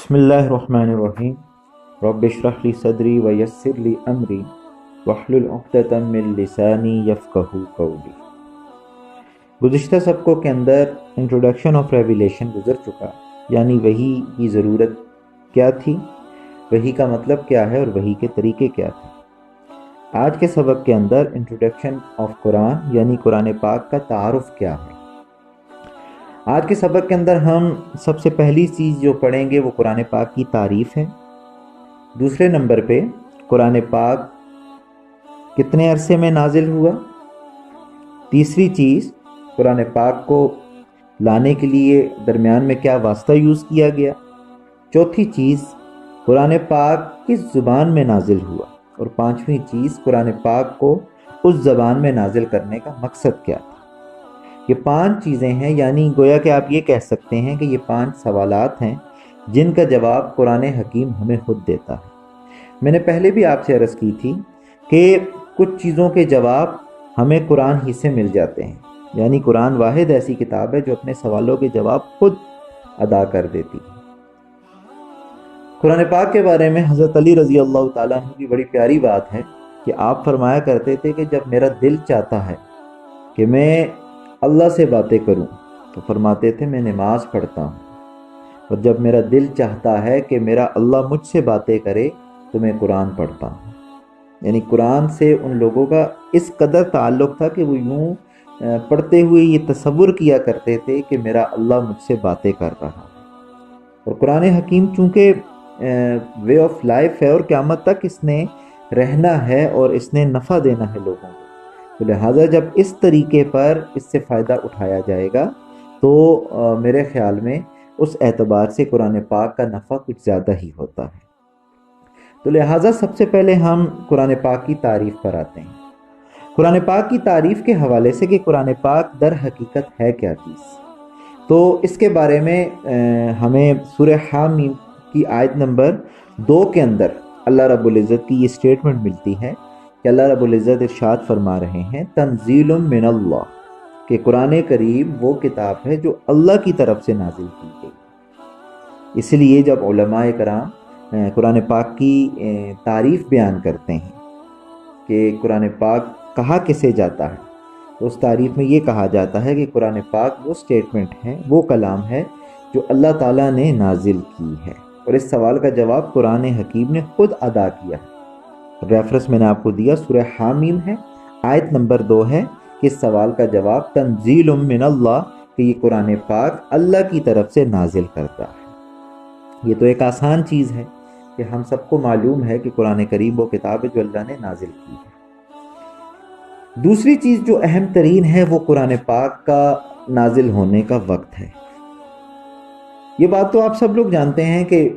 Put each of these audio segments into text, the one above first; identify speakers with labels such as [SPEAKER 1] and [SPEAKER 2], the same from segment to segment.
[SPEAKER 1] بسم اللہ الرحمن الرحیم رب اشرح لی صدری ویسر لی امری واحلل عقدۃ من لسانی یفقہوا قولی۔ گزشتہ سبقوں کے اندر انٹروڈکشن آف ریویلیشن گزر چکا، یعنی وحی کی ضرورت کیا تھی، وحی کا مطلب کیا ہے اور وحی کے طریقے کیا تھے۔ آج کے سبق کے اندر انٹروڈکشن آف قرآن یعنی قرآن پاک کا تعارف کیا ہے۔ آج کے سبق کے اندر ہم سب سے پہلی چیز جو پڑھیں گے وہ قرآن پاک کی تعریف ہے۔ دوسرے نمبر پہ قرآن پاک کتنے عرصے میں نازل ہوا۔ تیسری چیز قرآن پاک کو لانے کے لیے درمیان میں کیا واسطہ یوز کیا گیا۔ چوتھی چیز قرآن پاک کس زبان میں نازل ہوا، اور پانچویں چیز قرآن پاک کو اس زبان میں نازل کرنے کا مقصد کیا تھا۔ یہ 5 چیزیں ہیں، یعنی گویا کہ آپ یہ کہہ سکتے ہیں کہ یہ 5 سوالات ہیں جن کا جواب قرآن حکیم ہمیں خود دیتا ہے۔ میں نے پہلے بھی آپ سے عرض کی تھی کہ کچھ چیزوں کے جواب ہمیں قرآن ہی سے مل جاتے ہیں، یعنی قرآن واحد ایسی کتاب ہے جو اپنے سوالوں کے جواب خود ادا کر دیتی ہے۔ قرآن پاک کے بارے میں حضرت علی رضی اللہ تعالیٰ عنہ کی بڑی پیاری بات ہے کہ آپ فرمایا کرتے تھے کہ جب میرا دل چاہتا ہے کہ میں اللہ سے باتیں کروں تو فرماتے تھے میں نماز پڑھتا ہوں، اور جب میرا دل چاہتا ہے کہ میرا اللہ مجھ سے باتیں کرے تو میں قرآن پڑھتا ہوں۔ یعنی قرآن سے ان لوگوں کا اس قدر تعلق تھا کہ وہ یوں پڑھتے ہوئے یہ تصور کیا کرتے تھے کہ میرا اللہ مجھ سے باتیں کر رہا ہے۔ اور قرآن حکیم چونکہ وے آف لائف ہے اور قیامت تک اس نے رہنا ہے اور اس نے نفع دینا ہے لوگوں کو، تو لہٰذا جب اس طریقے پر اس سے فائدہ اٹھایا جائے گا تو میرے خیال میں اس اعتبار سے قرآن پاک کا نفع کچھ زیادہ ہی ہوتا ہے۔ تو لہٰذا سب سے پہلے ہم قرآن پاک کی تعریف پر آتے ہیں۔ قرآن پاک کی تعریف کے حوالے سے کہ قرآن پاک در حقیقت ہے کیا چیز، تو اس کے بارے میں ہمیں سورہ حامیم کی آیت نمبر 2 کے اندر اللہ رب العزت کی یہ سٹیٹمنٹ ملتی ہے کہ اللہ رب العزت ارشاد فرما رہے ہیں تنزیل من اللہ، کہ قرآن کریم وہ کتاب ہے جو اللہ کی طرف سے نازل کی گئی۔ اس لیے جب علماء کرام قرآن پاک کی تعریف بیان کرتے ہیں کہ قرآن پاک کہا کسے جاتا ہے، تو اس تعریف میں یہ کہا جاتا ہے کہ قرآن پاک وہ سٹیٹمنٹ ہے، وہ کلام ہے جو اللہ تعالیٰ نے نازل کی ہے، اور اس سوال کا جواب قرآن حکیم نے خود ادا کیا ہے۔ ریفرنس میں نے آپ کو دیا سورہ حامیم ہے، آیت نمبر 2 ہے کہ اس سوال کا جواب تنزیل من اللہ، کہ یہ قرآن پاک اللہ کی طرف سے نازل کرتا ہے۔ یہ تو ایک آسان چیز ہے کہ ہم سب کو معلوم ہے کہ قرآن کریم وہ کتاب ہے جو اللہ نے نازل کی ہے۔ دوسری چیز جو اہم ترین ہے وہ قرآن پاک کا نازل ہونے کا وقت ہے۔ یہ بات تو آپ سب لوگ جانتے ہیں کہ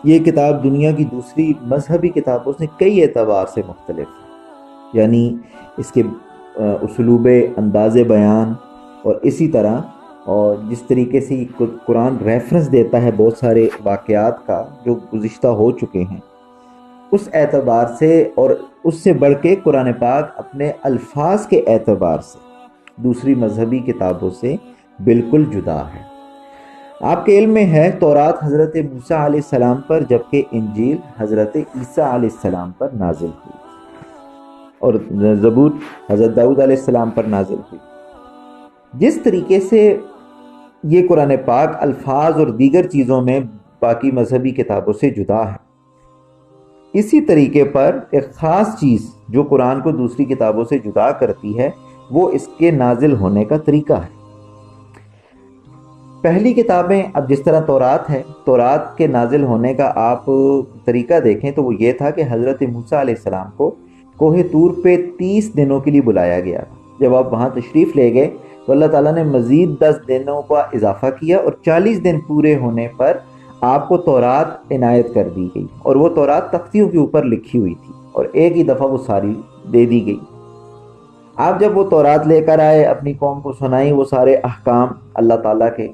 [SPEAKER 1] یہ کتاب دنیا کی دوسری مذہبی کتابوں سے کئی اعتبار سے مختلف ہے، یعنی اس کے اسلوب انداز بیان اور اسی طرح اور جس طریقے سے قرآن ریفرنس دیتا ہے بہت سارے واقعات کا جو گزشتہ ہو چکے ہیں، اس اعتبار سے اور اس سے بڑھ کے قرآن پاک اپنے الفاظ کے اعتبار سے دوسری مذہبی کتابوں سے بالکل جدا ہے۔ آپ کے علم میں ہے تورات حضرت موسیٰ علیہ السلام پر، جبکہ انجیل حضرت عیسیٰ علیہ السلام پر نازل ہوئی، اور زبور حضرت داؤد علیہ السلام پر نازل ہوئی۔ جس طریقے سے یہ قرآن پاک الفاظ اور دیگر چیزوں میں باقی مذہبی کتابوں سے جدا ہے، اسی طریقے پر ایک خاص چیز جو قرآن کو دوسری کتابوں سے جدا کرتی ہے وہ اس کے نازل ہونے کا طریقہ ہے۔ پہلی کتابیں اب جس طرح تورات ہے، تورات کے نازل ہونے کا آپ طریقہ دیکھیں تو وہ یہ تھا کہ حضرت موسیٰ علیہ السلام کو کوہ طور پہ 30 دنوں کے لیے بلایا گیا تھا۔ جب آپ وہاں تشریف لے گئے تو اللہ تعالیٰ نے مزید 10 دنوں کا اضافہ کیا، اور 40 دن پورے ہونے پر آپ کو تورات عنایت کر دی گئی، اور وہ تورات تختیوں کے اوپر لکھی ہوئی تھی، اور ایک ہی دفعہ وہ ساری دے دی گئی۔ آپ جب وہ تورات لے کر آئے، اپنی قوم کو سنائیں وہ سارے احکام اللہ تعالیٰ کے،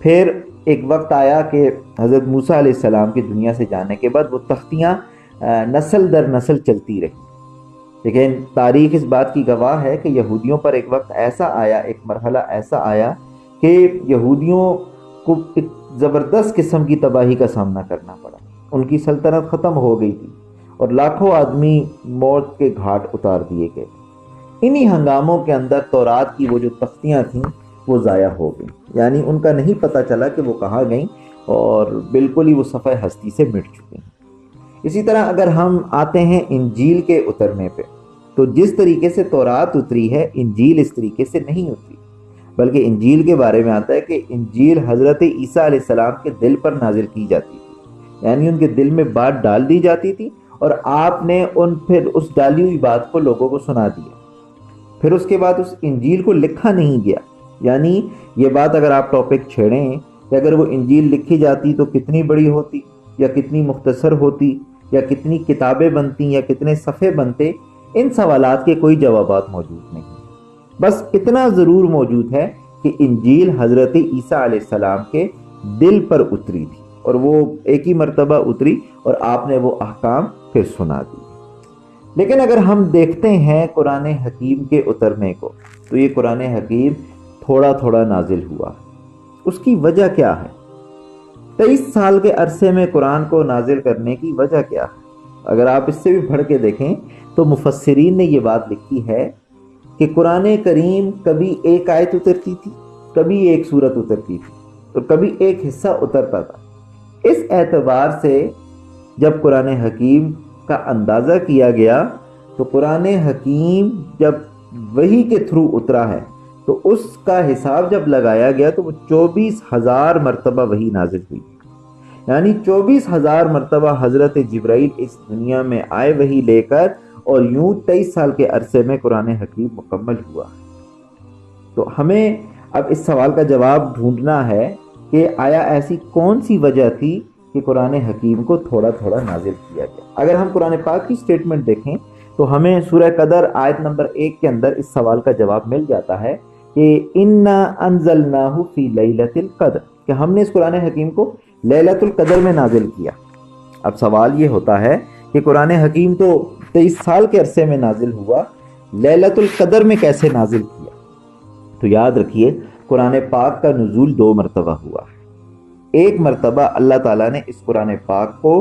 [SPEAKER 1] پھر ایک وقت آیا کہ حضرت موسیٰ علیہ السلام کی دنیا سے جانے کے بعد وہ تختیاں نسل در نسل چلتی رہی، لیکن تاریخ اس بات کی گواہ ہے کہ یہودیوں پر ایک وقت ایسا آیا، ایک مرحلہ ایسا آیا کہ یہودیوں کو ایک زبردست قسم کی تباہی کا سامنا کرنا پڑا. ان کی سلطنت ختم ہو گئی تھی اور لاکھوں آدمی موت کے گھاٹ اتار دیے گئے. انہی ہنگاموں کے اندر تورات کی وہ جو تختیاں تھیں وہ ضائع ہو گئیں، یعنی ان کا نہیں پتہ چلا کہ وہ کہاں گئیں اور بالکل ہی وہ صفحہ ہستی سے مٹ چکی ہیں. اسی طرح اگر ہم آتے ہیں انجیل کے اترنے پہ، تو جس طریقے سے تورات اتری ہے انجیل اس طریقے سے نہیں اتری، بلکہ انجیل کے بارے میں آتا ہے کہ انجیل حضرت عیسیٰ علیہ السلام کے دل پر نازل کی جاتی تھی، یعنی ان کے دل میں بات ڈال دی جاتی تھی اور آپ نے پھر اس ڈالی ہوئی بات کو لوگوں کو سنا دیا. پھر اس کے بعد اس انجیل کو لکھا نہیں گیا. یعنی یہ بات اگر آپ ٹاپک چھیڑیں کہ اگر وہ انجیل لکھی جاتی تو کتنی بڑی ہوتی یا کتنی مختصر ہوتی یا کتنی کتابیں بنتی یا کتنے صفحے بنتے، ان سوالات کے کوئی جوابات موجود نہیں. بس اتنا ضرور موجود ہے کہ انجیل حضرت عیسیٰ علیہ السلام کے دل پر اتری تھی اور وہ ایک ہی مرتبہ اتری اور آپ نے وہ احکام پھر سنا دی. لیکن اگر ہم دیکھتے ہیں قرآن حکیم کے اترنے کو، تو یہ قرآن حکیم تھوڑا تھوڑا نازل ہوا. اس کی وجہ کیا ہے؟ 23 سال کے عرصے میں قرآن کو نازل کرنے کی وجہ کیا ہے؟ اگر آپ اس سے بھی بڑھ کے دیکھیں تو مفسرین نے یہ بات لکھی ہے کہ قرآن کریم کبھی ایک آیت اترتی تھی، کبھی ایک سورت اترتی تھی اور کبھی ایک حصہ اترتا تھا. اس اعتبار سے جب قرآن حکیم کا اندازہ کیا گیا تو قرآن حکیم جب وحی کے تھرو اترا ہے تو اس کا حساب جب لگایا گیا تو وہ 24,000 مرتبہ وحی نازل ہوئی. یعنی 24,000 مرتبہ حضرت جبرائیل اس دنیا میں آئے وحی لے کر، اور یوں 23 سال کے عرصے میں قرآن حکیم مکمل ہوا. تو ہمیں اب اس سوال کا جواب ڈھونڈنا ہے کہ آیا ایسی کون سی وجہ تھی کہ قرآن حکیم کو تھوڑا تھوڑا نازل کیا گیا. اگر ہم قرآن پاک کی سٹیٹمنٹ دیکھیں تو ہمیں سورہ قدر آیت نمبر 1 کے اندر اس سوال کا جواب مل جاتا ہے کہ اِنَّا أَنزَلْنَاهُ فِي لَيْلَةِ الْقَدْرِ، کہ ہم نے اس قرآن حکیم کو لیلۃ القدر میں نازل کیا. اب سوال یہ ہوتا ہے کہ قرآن حکیم تو 23 سال کے عرصے میں نازل ہوا، لیلۃ القدر میں کیسے نازل کیا؟ تو یاد رکھیے قرآن پاک کا نزول 2 مرتبہ ہوا. ایک مرتبہ اللہ تعالیٰ نے اس قرآن پاک کو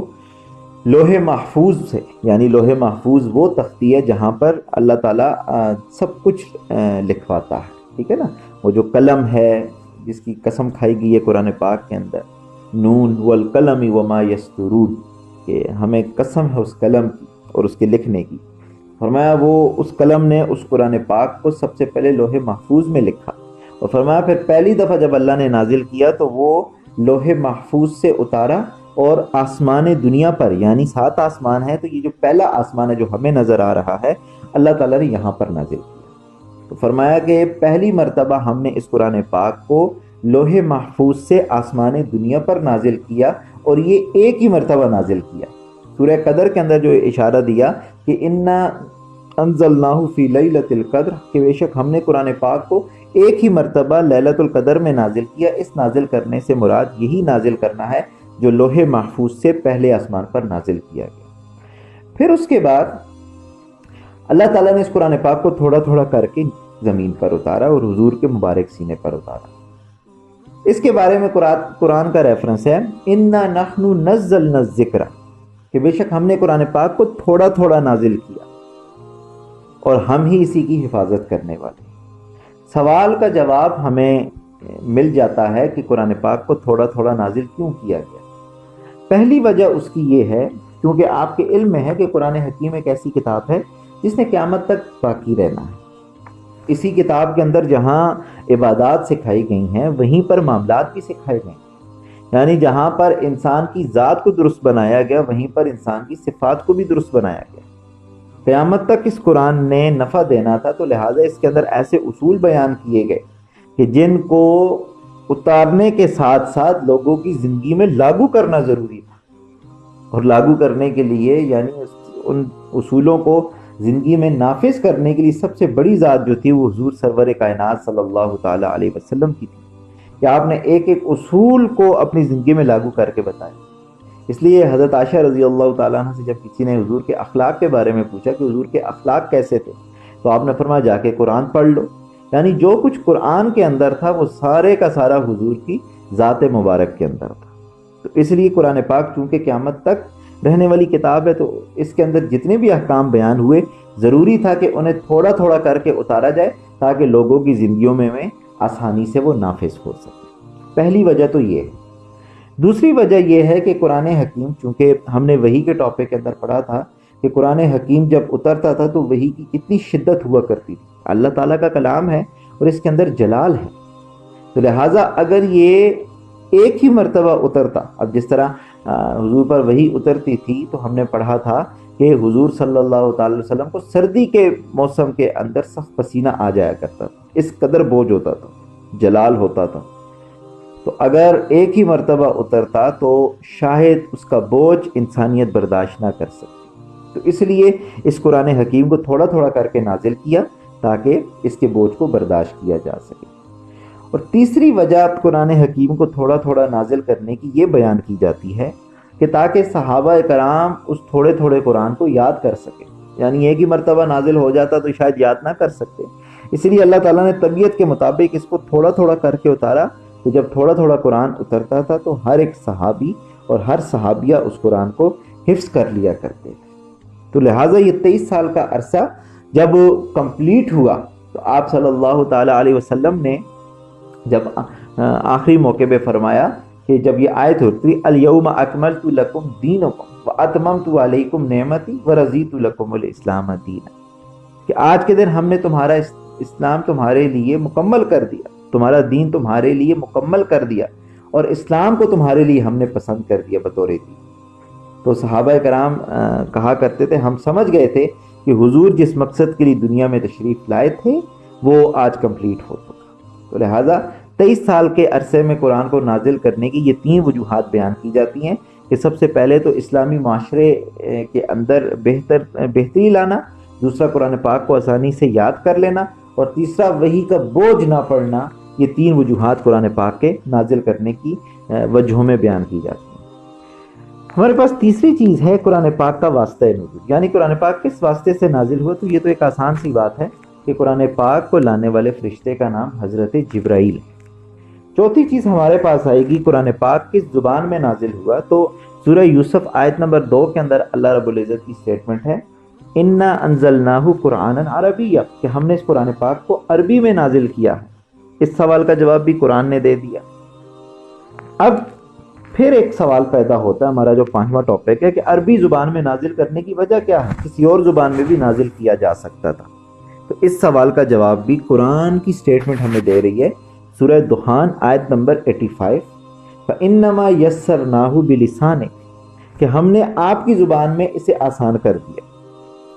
[SPEAKER 1] لوح محفوظ سے، یعنی لوح محفوظ وہ تختی ہے جہاں پر اللہ تعالیٰ سب کچھ لکھواتا ہے، ٹھیک ہے نا، وہ جو قلم ہے جس کی قسم کھائی گئی ہے قرآن پاک کے اندر، نون والقلم وما یسطرون، کہ ہمیں قسم ہے اس قلم کی اور اس کے لکھنے کی. فرمایا وہ اس قلم نے اس قرآن پاک کو سب سے پہلے لوح محفوظ میں لکھا، اور فرمایا پھر پہلی دفعہ جب اللہ نے نازل کیا تو وہ لوح محفوظ سے اتارا اور آسمان دنیا پر، یعنی 7 آسمان ہے تو یہ جو پہلا آسمان ہے جو ہمیں نظر آ رہا ہے اللہ تعالیٰ نے یہاں پر نازل کیا. تو فرمایا کہ پہلی مرتبہ ہم نے اس قرآن پاک کو لوح محفوظ سے آسمان دنیا پر نازل کیا، اور یہ ایک ہی مرتبہ نازل کیا. سورہ قدر کے اندر جو اشارہ دیا کہ اِنَّا أَنزَلْنَاهُ فِي لَيْلَةِ الْقَدْرِ، کہ بے شک ہم نے قرآن پاک کو ایک ہی مرتبہ لیلۃ القدر میں نازل کیا. اس نازل کرنے سے مراد یہی نازل کرنا ہے جو لوح محفوظ سے پہلے آسمان پر نازل کیا گیا. پھر اس کے بعد اللہ تعالیٰ نے اس قرآن پاک کو تھوڑا تھوڑا کر کے زمین پر اتارا اور حضور کے مبارک سینے پر اتارا. اس کے بارے میں قرآن کا ریفرنس ہے اِنَّا نَحْنُ نَزَّلْنَا الذِّكْرَ، کہ بے شک ہم نے قرآن پاک کو تھوڑا تھوڑا نازل کیا اور ہم ہی اسی کی حفاظت کرنے والے. سوال کا جواب ہمیں مل جاتا ہے کہ قرآن پاک کو تھوڑا تھوڑا نازل کیوں کیا گیا. پہلی وجہ اس کی یہ ہے کیونکہ آپ کے علم میں ہے کہ قرآن حکیم ایک ایسی کتاب ہے جس نے قیامت تک باقی رہنا ہے. اسی کتاب کے اندر جہاں عبادات سکھائی گئی ہیں وہیں پر معاملات بھی سکھائے گئے ہیں، یعنی جہاں پر انسان کی ذات کو درست بنایا گیا وہیں پر انسان کی صفات کو بھی درست بنایا گیا. قیامت تک اس قرآن نے نفع دینا تھا، تو لہٰذا اس کے اندر ایسے اصول بیان کیے گئے کہ جن کو اتارنے کے ساتھ ساتھ لوگوں کی زندگی میں لاگو کرنا ضروری تھا. اور لاگو کرنے کے لیے یعنی ان اصولوں کو زندگی میں نافذ کرنے کے لیے سب سے بڑی ذات جو تھی وہ حضور سرور کائنات صلی اللہ تعالیٰ علیہ وسلم کی تھی، کہ آپ نے ایک ایک اصول کو اپنی زندگی میں لاگو کر کے بتایا. اس لیے حضرت عائشہ رضی اللہ تعالیٰ عنہ سے جب کسی نے حضور کے اخلاق کے بارے میں پوچھا کہ حضور کے اخلاق کیسے تھے، تو آپ نے فرمایا جا کے قرآن پڑھ لو. یعنی جو کچھ قرآن کے اندر تھا وہ سارے کا سارا حضور کی ذات مبارک کے اندر تھا۔ تو اس لیے قرآن پاک چونکہ قیامت تک رہنے والی کتاب ہے، تو اس کے اندر جتنے بھی احکام بیان ہوئے ضروری تھا کہ انہیں تھوڑا تھوڑا کر کے اتارا جائے تاکہ لوگوں کی زندگیوں میں آسانی سے وہ نافذ ہو سکے۔ پہلی وجہ تو یہ ہے۔ دوسری وجہ یہ ہے کہ قرآن حکیم، چونکہ ہم نے وحی کے ٹاپک کے اندر پڑھا تھا کہ قرآن حکیم جب اترتا تھا تو وحی کی کتنی شدت ہوا کرتی تھی۔ اللہ تعالیٰ کا کلام ہے اور اس کے اندر جلال ہے، تو لہٰذا اگر یہ ایک ہی مرتبہ اترتا، اب جس طرح حضور پر وحی اترتی تھی تو ہم نے پڑھا تھا کہ حضور صلی اللہ تعالی وسلم کو سردی کے موسم کے اندر سخت پسینہ آ جایا کرتا تھا، اس قدر بوجھ ہوتا تھا، جلال ہوتا تھا۔ تو اگر ایک ہی مرتبہ اترتا تو شاید اس کا بوجھ انسانیت برداشت نہ کر سکتی، تو اس لیے اس قرآن حکیم کو تھوڑا تھوڑا کر کے نازل کیا تاکہ اس کے بوجھ کو برداشت کیا جا سکے۔ اور تیسری وجہ قرآن حکیم کو تھوڑا تھوڑا نازل کرنے کی یہ بیان کی جاتی ہے کہ تاکہ صحابہ کرام اس تھوڑے تھوڑے قرآن کو یاد کر سکیں، یعنی ایک ہی مرتبہ نازل ہو جاتا تو شاید یاد نہ کر سکتے، اس لیے اللہ تعالیٰ نے طبیعت کے مطابق اس کو تھوڑا تھوڑا کر کے اتارا۔ تو جب تھوڑا تھوڑا قرآن اترتا تھا تو ہر ایک صحابی اور ہر صحابیہ اس قرآن کو حفظ کر لیا کرتے تھے۔ تو لہٰذا یہ 23 سال کا عرصہ جب کمپلیٹ ہوا تو آپ صلی اللہ تعالیٰ علیہ وسلم نے جب آخری موقع پہ فرمایا کہ جب یہ آیت ہوتی الیوم اکملت لکم دینکم واتممت علیکم نعمتی ورضیت لکم الاسلام دینا، کہ آج کے دن ہم نے تمہارا اسلام تمہارے لیے مکمل کر دیا، تمہارا دین تمہارے لیے مکمل کر دیا، اور اسلام کو تمہارے لیے ہم نے پسند کر دیا بطور دین۔ تو صحابہ کرام کہا کرتے تھے ہم سمجھ گئے تھے کہ حضور جس مقصد کے لیے دنیا میں تشریف لائے تھے وہ آج کمپلیٹ ہو چکا۔ تو لہٰذا 23 سال کے عرصے میں قرآن کو نازل کرنے کی یہ 3 وجوہات بیان کی جاتی ہیں کہ سب سے پہلے تو اسلامی معاشرے کے اندر بہتری لانا، دوسرا قرآن پاک کو آسانی سے یاد کر لینا، اور تیسرا وحی کا بوجھ نہ پڑنا۔ یہ 3 وجوہات قرآن پاک کے نازل کرنے کی وجہوں میں بیان کی جاتی ہیں۔ ہمارے پاس تیسری چیز ہے قرآن پاک کا واسطہ نزول، یعنی قرآن پاک کس واسطے سے نازل ہوا۔ تو یہ تو ایک آسان سی بات ہے کہ قرآن پاک کو لانے والے فرشتے کا نام حضرت جبرائیل ہے۔ چوتھی چیز ہمارے پاس آئے گی قرآن پاک کس زبان میں نازل ہوا، تو سورہ یوسف آیت نمبر 2 کے اندر اللہ رب العزت کی سٹیٹمنٹ ہے انا انزلناہ قرآنا عربیا، کہ ہم نے اس قرآن پاک کو عربی میں نازل کیا ہے۔ اس سوال کا جواب بھی قرآن نے دے دیا۔ اب پھر ایک سوال پیدا ہوتا ہے، ہمارا جو 5واں ٹاپک ہے کہ عربی زبان میں نازل کرنے کی وجہ کیا ہے، کسی اور زبان میں بھی نازل کیا جا سکتا تھا۔ تو اس سوال کا جواب بھی قرآن کی سٹیٹمنٹ ہمیں دے رہی ہے، سورہ دخان آیت نمبر 85 فَإِنَّمَا يَسَّرْنَاهُ بِلِسَانِكَ، کہ ہم نے آپ کی زبان میں اسے آسان کر دیا،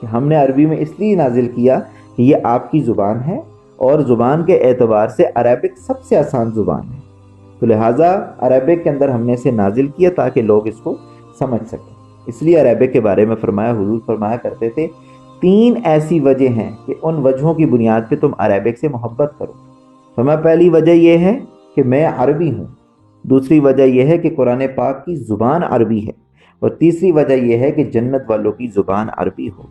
[SPEAKER 1] کہ ہم نے عربی میں اس لیے نازل کیا کہ یہ آپ کی زبان ہے اور زبان کے اعتبار سے عربک سب سے آسان زبان ہے، تو لہٰذا عربک کے اندر ہم نے اسے نازل کیا تاکہ لوگ اس کو سمجھ سکیں۔ اس لیے عربک کے بارے میں فرمایا، حضور فرمایا کرتے تھے 3 ایسی وجہ ہیں کہ ان وجہوں کی بنیاد پہ تم عربک سے محبت کرو۔ فرمایا پہلی وجہ یہ ہے کہ میں عربی ہوں، دوسری وجہ یہ ہے کہ قرآن پاک کی زبان عربی ہے، اور تیسری وجہ یہ ہے کہ جنت والوں کی زبان عربی ہو۔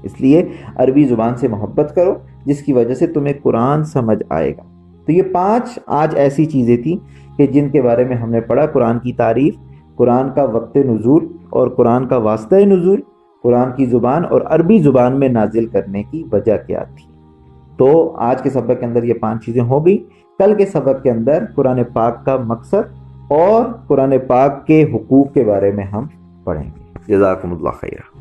[SPEAKER 1] اس لیے عربی زبان سے محبت کرو جس کی وجہ سے تمہیں قرآن سمجھ آئے گا۔ تو یہ 5 آج ایسی چیزیں تھیں کہ جن کے بارے میں ہم نے پڑھا، قرآن کی تعریف، قرآن کا وقت نزول اور قرآن کا واسطہ نزول، قرآن کی زبان اور عربی زبان میں نازل کرنے کی وجہ کیا تھی۔ تو آج کے سبق کے اندر یہ 5 چیزیں ہو گئی۔ کل کے سبق کے اندر قرآن پاک کا مقصد اور قرآن پاک کے حقوق کے بارے میں ہم پڑھیں گے۔ جزاکم اللہ خیرہ۔